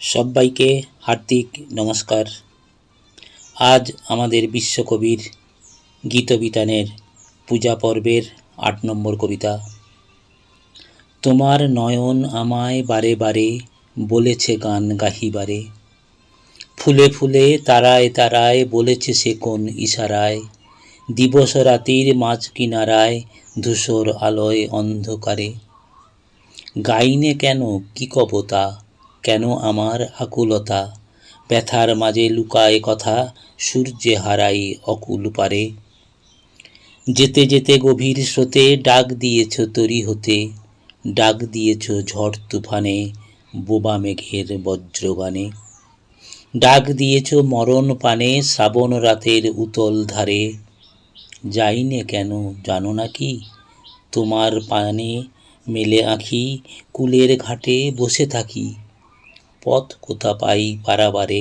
সবাইকে হার্দিক নমস্কার। আজ আমাদের বিশ্বকবির গীতবিতানের পূজা পর্বের ৮ নম্বর কবিতা। তোমার নয়ন আমায় বারে বারে বলেছে গান গাহিবারে, ফুলে ফুলে তারায় তারায় বলেছে সে কোন ইশারায়, দিবস রাতির মাঝ কিনারায় ধূসর আলোয় অন্ধকারে। গাইনে কেন কি কবতা, কেন আমার আকুলতা, ব্যথার মাঝে লুকায় কথা, সূর্যে হারাই অকুল পারে। যেতে যেতে গভীর স্রোতে ডাক দিয়েছ তরি হতে, ডাক দিয়েছ ঝড় তুফানে, বোবা মেঘের বজ্রগানে। ডাক দিয়েছ মরণ পানে শ্রাবণ রাতের উতল ধারে। যাইনে কেন জানো নাকি, তোমার পানে মেলে আঁখি, কুলের ঘাটে বসে থাকি, পথ কোথা পাই পারাবারে।